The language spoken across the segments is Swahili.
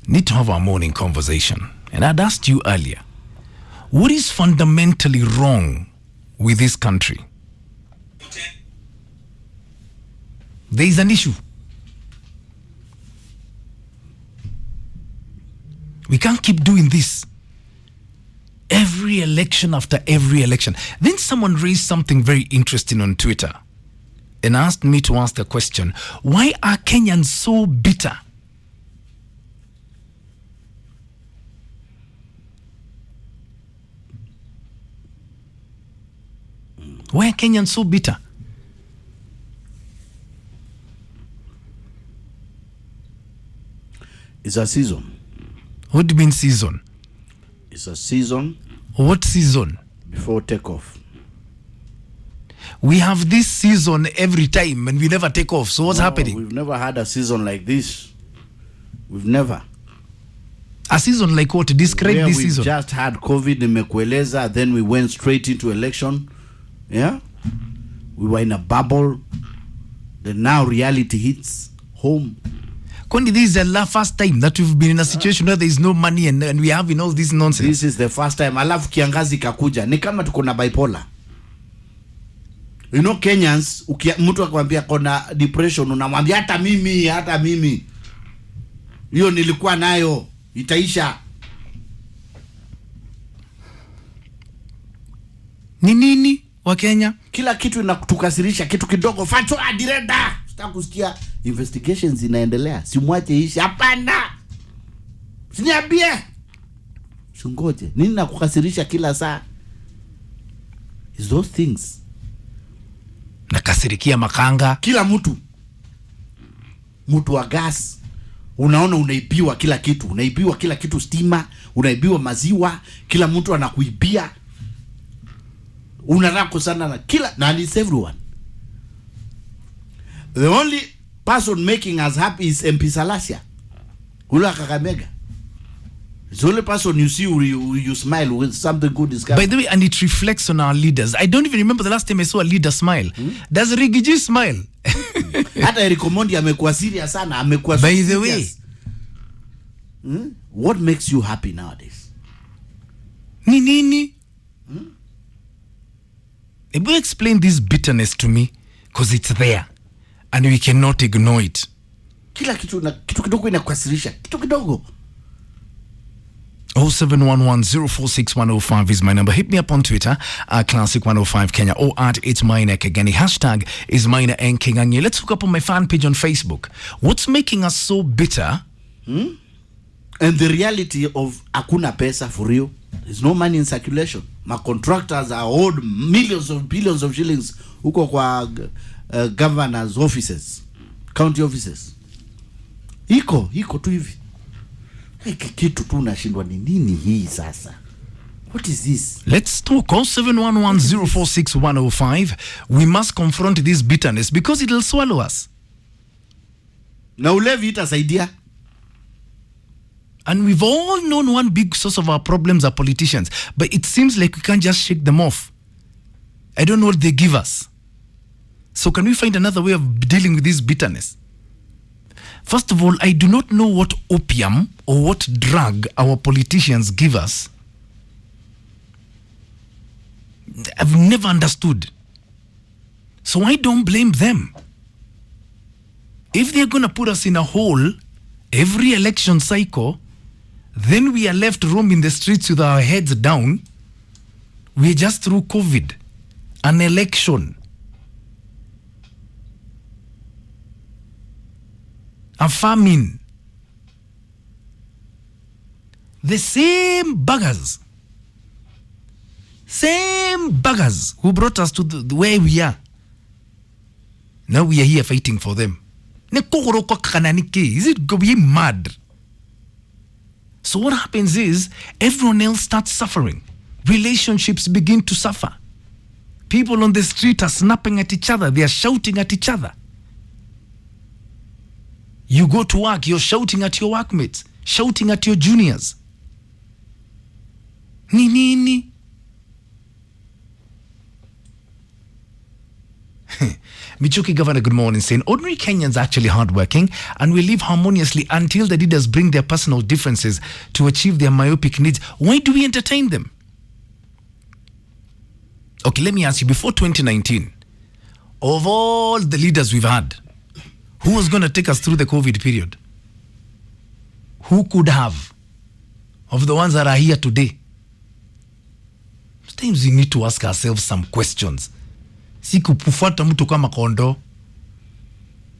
need to have our morning conversation. And I'd asked you earlier, what is fundamentally wrong with this country? There is an issue. We can't keep doing this. Every election after every election. Then someone raised something very interesting on Twitter and asked me to ask a question. Why are Kenyans so bitter? Why are Kenyans so bitter? It's a season. What do you mean season? It's a season. What season? Before takeoff. We have this season every time and we never take off. So what's happening? We've never had a season like this. We've never. A season like what? Describe this season. We just had COVID in Mekueleza, then we went straight into election. Yeah? We were in a bubble. Then now reality hits home. Kwani, this is the first time that we've been in a situation where there is no money and we have all this nonsense. This is the first time. Alafu kiangazi kakuja. Ni kama tuko na bipolar. You know, Kenyans, mtu akwambia kona depression, unamwambia hata mimi. Hiyo nilikuwa nayo, itaisha. Ni nini wa Kenya? Kila kitu inatukasirisha, kitu kidogo. Facho adireda. Sitaki kusikia investigations inaendelea. Simwache ishi. Hapana. Siniambie. Singoje. Nini nakukasirisha kila saa? Is those things. Nakasirikia makanga. Kila mtu wa gas. Unaona unaibiwa kila kitu. Unaibiwa kila kitu, stima. Unaibiwa maziwa. Kila mtu anakuibia. Unarako sana na kila. Na it's everyone. The only person making us happy is MP Salasia. Ula Kakamega. It's the only person you see you smile with something good is coming. By the way, and it reflects on our leaders. I don't even remember the last time I saw a leader smile. Does Rigiji smile? Hata Eric Omondi amekuwa serious sana. Amekuwa by the way. What makes you happy nowadays? Nini? Maybe explain this bitterness to me, because it's there and we cannot ignore it. Kila kitu kidogo inakukasirisha. Kitu kidogo. 0711046105 is my number. Hit me up on Twitter, Classic105 Kenya, or at It's My Neck again. The hashtag is Maina and Kinganye. Let's hook up on my fan page on Facebook. What's making us so bitter? And the reality of hakuna pesa for real. There's no money in circulation. My contractors are owed millions of billions of shillings huko kwa governors' offices, county offices. Iko tu hivi. Kitu tu nashindwa ni nini hii sasa? What is this? Let's talk. 0711046105. We must confront this bitterness because it'll swallow us. Na ulevi itasaidia. And we've all known one big source of our problems are politicians, but it seems like we can't just shake them off. I don't know what they give us. So can we find another way of dealing with this bitterness? First of all, I do not know what opium or what drug our politicians give us. I've never understood. So I don't blame them. If they're going to put us in a hole every election cycle, then we are left roaming the streets with our heads down. We're just through COVID, an election, a famine. The same buggers who brought us to the where we are. Now we are here fighting for them. Is it going mad? So what happens is everyone else starts suffering. Relationships begin to suffer. People on the street are snapping at each other. They are shouting at each other. You go to work, you're shouting at your workmates, shouting at your juniors. Nini. Michuki Governor, good morning, saying ordinary Kenyans are actually hardworking and will live harmoniously until the leaders bring their personal differences to achieve their myopic needs. Why do we entertain them? Okay, let me ask you, before 2019, of all the leaders we've had, who was going to take us through the COVID period? Who could have? Of the ones that are here today? Sometimes we need to ask ourselves some questions. Si kufuata mtu kama kondo.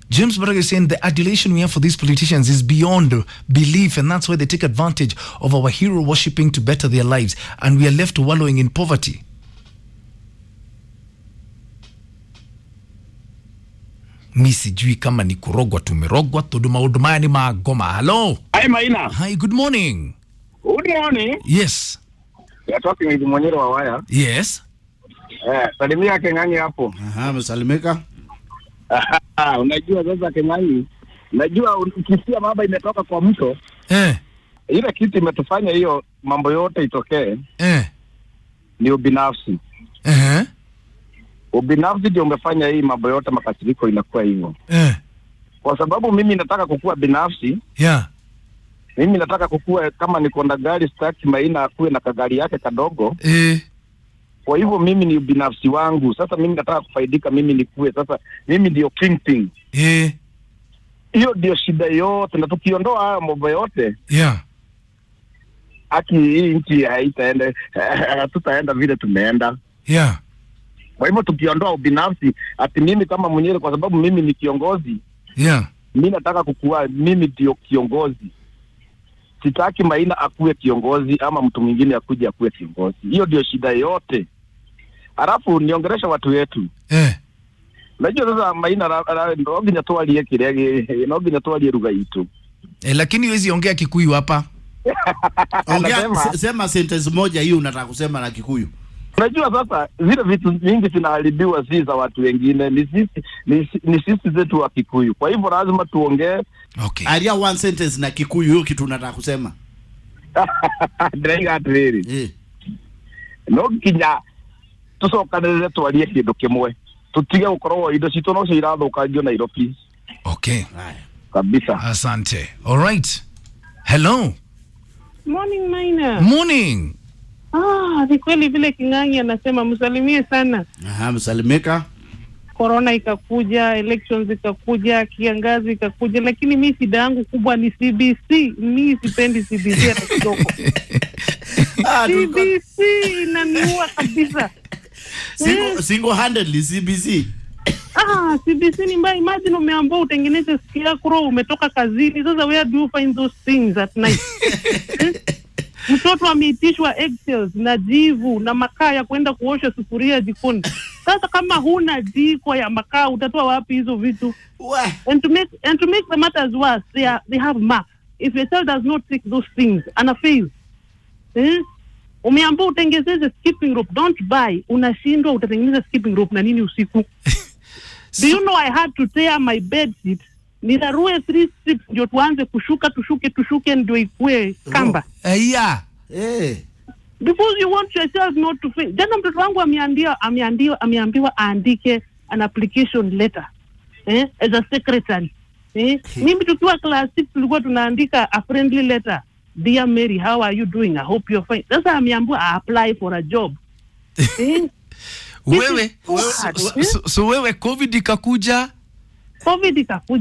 James Barag is saying the adulation we have for these politicians is beyond belief, and that's why they take advantage of our hero worshipping to better their lives, and we are left wallowing in poverty. Mi sijui kama ni kurogwa tumerogwa todo maundu maya ni magoma. Hello. Hi Maina. Hi, good morning. Good morning. Yes. We are talking with Mwenyero wa Waya. Yes. Salimia Keng'ang'i hapo. Msalimika. Unajua sasa Keng'ang'i, unajua ukisikia maba imetoka kwa mto. Ile kitu imetufanya hiyo mambo yote itokee. Ni ubinafsi. Ubinafsi ndio umefanya hii mambo yote, makasiriko inakuwa hivyo. Kwa sababu mimi nataka kukua binafsi. Yeah. Mimi nataka kukua, kama niko na gari staki Maina akuwe na kagari yake kadogo. Kwa hivyo mimi ni ubinafsi wangu. Sasa mimi nataka kufaidika, mimi nikue. Sasa mimi ndio kingpin. Hiyo ndio shida yote, na tukiondoa haya mambo yote, hii nchi haitaenda, tutaenda vile tumeenda. Kwa hivyo tukiondoa ubinafsi, ati mimi kama mwenyewe, kwa sababu mimi ni kiongozi. Mimi nataka kukua, mimi ndio kiongozi. Sitaki Maina akuwe kiongozi ama mtu mwingine akuje akuwe kiongozi. Hiyo ndio shida yote. Alafu niongelesha watu wetu. Unajua sasa Maina ndogi nyatoa lie kirege, ndogi nyatoa lie lugha yetu. Lakini huwezi ongea Kikuyu hapa. Ongea, sema sentence moja hiyo unataka kusema na Kikuyu. Unajua sasa zile vitu nyingi zinaharibiwa si za watu wengine, ni sisi zetu wa Kikuyu. Kwa hivyo lazima tuongee. Okay. Aria one sentence na Kikuyu hiyo kitu unataka kusema. Ndrenga twiri. No kinya tusokanire twarie kindu kimwe. Tutige gukorwo indo citu no cio irathukangio Nairobi. Okay. Kabisa. Asante. All right. Hello. Morning Maina. Morning. Ni kweli vile King'ang'i anasema msalimie sana. Msalimika. Corona ikakuja, elections ikakuja, kiangazi ikakuja, lakini mimi shida yangu kubwa ni CBC. Mimi sipendi CBC hata kidogo. CBC inaniua kabisa. Single-handedly CBC. CBC ni mbaya. Imagine umeambiwa utengeneze scarecrow, umetoka kazini. Sasa where do you find those things at night? Mtoto ameitishwa eggshells na jivu na makaa ya kwenda kuosha sufuria jikoni. Sasa kama huna jiko ya makaa utatoa wapi hizo vitu? And to make the matters worse, they have marks. If a child does not take those things, ana fail. Umeambiwa utengeneze skipping rope, don't buy. Unashindwa utatengeneza skipping rope na nini usiku? Do you know I had to tear my bed sheet? Nirarue 3 strips ndio tuanze tushuke ndio ikue kamba. Because you want your child not to fail. Jana mtoto wangu ameambiwa aandike an application letter. As a secretary. Mimi tukiwa class 6 tulikuwa tunaandika a friendly letter. Dear Mary, how are you doing? I hope you're fine. Sasa ameambiwa apply for a job. Wewe COVID ikakuja,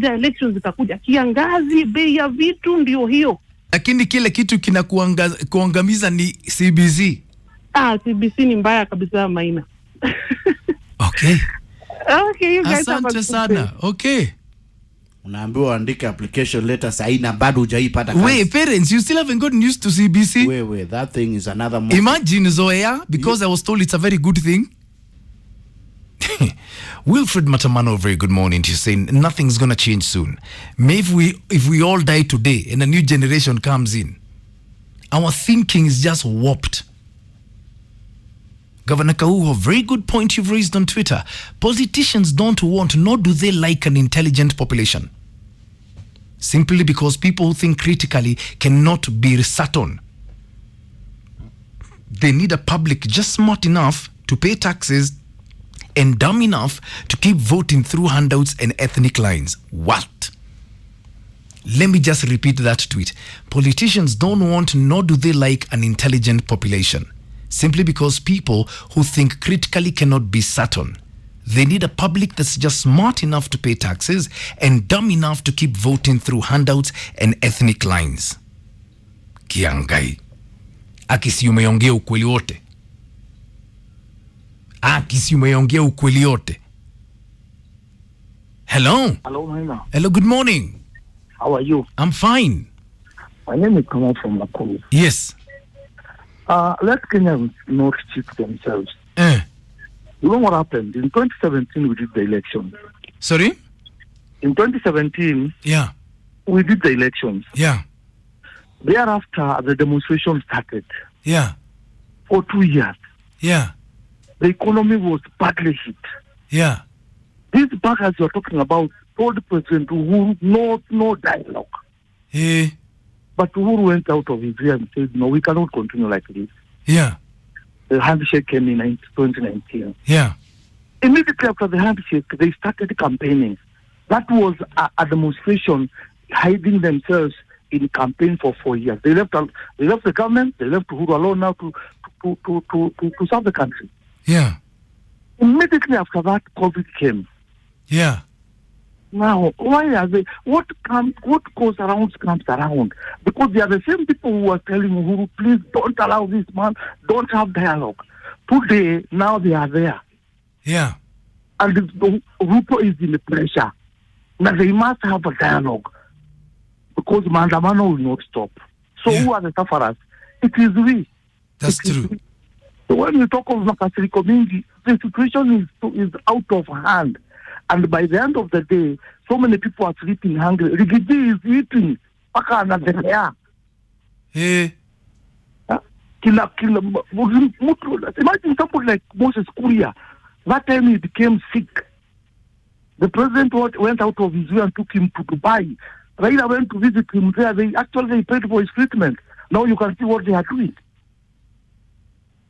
elections ikakuja, kiangazi, bei ya vitu ndio hiyo. Lakini kile kitu kuangamiza ni CBC. CBC ni mbaya kabisa Maina. Okay. Okay, you guys asante sana. Okay. Unaambiwa andike application letter saina bado hujaipata kazi. Wait, parents, you still haven't gotten used to CBC? Wait, that thing is another more. Imagine Zoea, because I was told it's a very good thing. Wilfred Matamano, very good morning to you, saying nothing's going to change soon. Maybe if we all die today and a new generation comes in, our thinking is just warped. Governor Kauho, very good point you've raised on Twitter. Politicians don't want, nor do they like, an intelligent population. Simply because people who think critically cannot be sat on. They need a public just smart enough to pay taxes and dumb enough to keep voting through handouts and ethnic lines. What? Let me just repeat that tweet. Politicians don't want nor do they like an intelligent population, simply because people who think critically cannot be sat on. They need a public that's just smart enough to pay taxes and dumb enough to keep voting through handouts and ethnic lines. Kiangai. Akisi umeongea ukweli wote. Akisi umeongea ukweli wote. Hello. Hello, Maina. Hello, good morning. How are you? I'm fine. My name is Kamal from Nakuru. Yes. Let Kenyans not cheat themselves. You know what happened? In 2017, we did the election. Sorry? In 2017, yeah, we did the elections. Yeah. Thereafter, the demonstration started. Yeah. For 2 years. Yeah. The economy was badly hit. Yeah. These baggers you're talking about told President Uhuru no dialogue. Yeah. But Uhuru went out of his way and said, no, we cannot continue like this. Yeah. The handshake came in 2019. Yeah. Immediately after the handshake, they started campaigning. That was a demonstration hiding themselves in campaign for 4 years. They left the government, they left Uhuru alone now to serve the country. Yeah. Immediately after that, COVID came. Yeah. Now, why are they? What goes around comes around? Because they are the same people who are telling Uhuru, please don't allow this man, don't have dialogue. Today, now they are there. Yeah. And Ruto is in the pressure. Now they must have a dialogue. Because Mandamano will not stop. So who are the sufferers? It is we. That's true. We. So when we talk of Makasiri community, the situation is out of hand. And by the end of the day, so many people are sleeping hungry. Rigidi is eating. Paka anadelea. Hey. Imagine somebody like Moses Kuria. That time he became sick. The president went out of his way and took him to Dubai. Raila went to visit him there. They paid for his treatment. Now you can see what they are doing.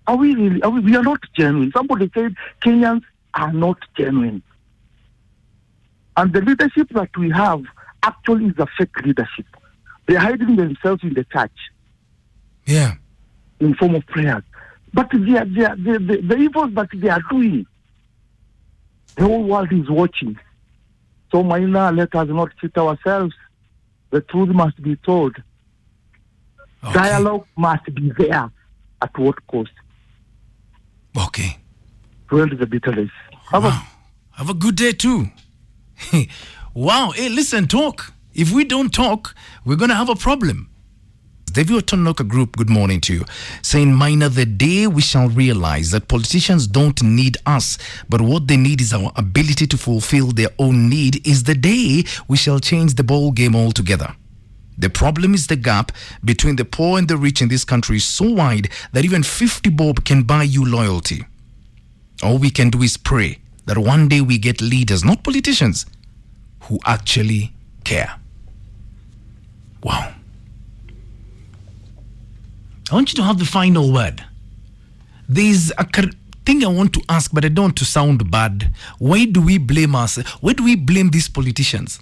Are we really? We are not genuine. Somebody said Kenyans are not genuine. And the leadership that we have actually is a fake leadership. They are hiding themselves in the church. Yeah. In form of prayers. But the evils that they are doing, the whole world is watching. So, Maina, let us not cheat ourselves. The truth must be told. Okay. Dialogue must be there. At what cost? Okay. To end the bitterness. Have a good day too. Wow. Hey, listen, talk. If we don't talk, we're going to have a problem. David Otonoka Group, good morning to you. Saying, Minor, the day we shall realize that politicians don't need us, but what they need is our ability to fulfill their own need, is the day we shall change the ball game altogether. The problem is the gap between the poor and the rich in this country is so wide that even 50 bob can buy you loyalty. All we can do is pray that one day we get leaders, not politicians, who actually care. Wow. I want you to have the final word. There's a thing I want to ask, but I don't want to sound bad. Why do we blame us? Why do we blame these politicians?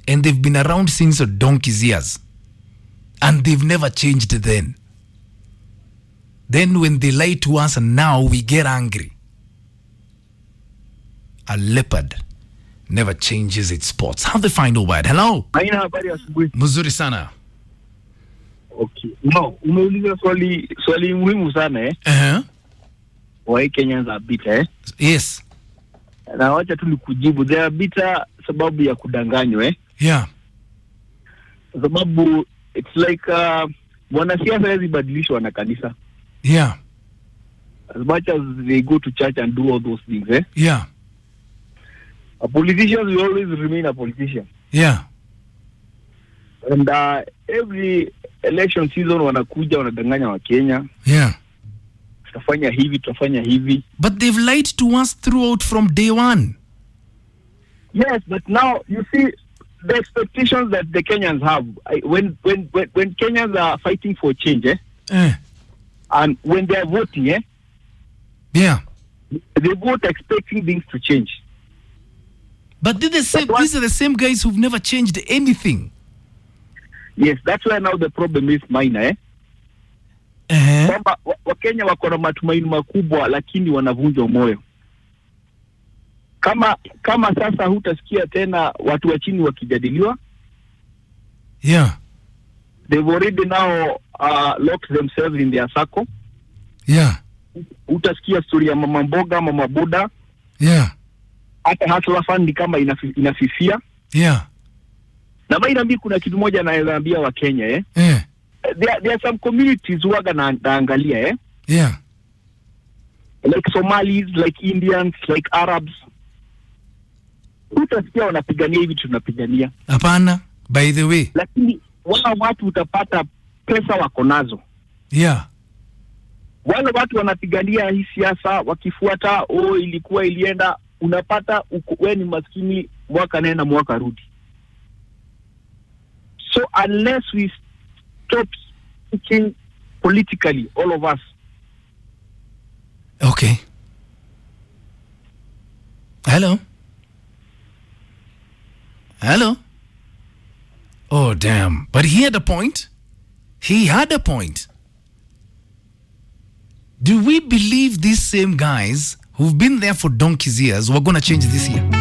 And they've been around since a donkey's years. And they've never changed then. Then when they lie to us and now we get angry. A leopard never changes its spots. Have the final word. Hello. Mzuri sana. Okay. No, umeuliza swali muhimu sana Why Kenyans are bitter Yes. Na wacha tu nikujibu. They are bitter sababu ya kudanganywa Yeah. Sababu it's like wanasiasa hawezi badilishwa na kanisa. Yeah. As much as they go to church and do all those things Yeah. A politician will always remain a politician. Yeah. And every election season wanakuja wanadanganya wa Kenya. Yeah. Tutafanya hivi. But they've lied to us throughout from day one. Yes, but now you see the expectations that the Kenyans have when Kenyans are fighting for change, and when they are voting, yeah, They both expecting things to change. But these are the same guys who've never changed anything. Yes, that's where now the problem is minor, kwamba Wakenya wako na matumaini makubwa lakini wanavunjwa moyo. Kama sasa hutasikia tena watu wa chini wakijadiliwa. Yeah. They've already now locked themselves in their circle. Yeah. Utasikia story ya mama mboga, mama boda. Yeah. Hata hustler fund kama inafifia. Yeah. Na baina mimi kuna kitu moja naambia wa Kenya there are some communities waga naangalia Yeah. Like Somalis, like Indians, like Arabs. Utasikia wanapigania hivi tunapigania. Hapana, by the way. Lakini watu utapata pesa wako nazo. Yeah. Wale watu wanapigania hii siasa wakifuata ilikuwa ilienda, unapata wewe ni maskini mwaka nenda mwaka rudi. So unless we stop thinking politically, all of us. Okay. Hello? Oh, damn. But he had a point. Do we believe these same guys who've been there for donkey's years were going to change this year?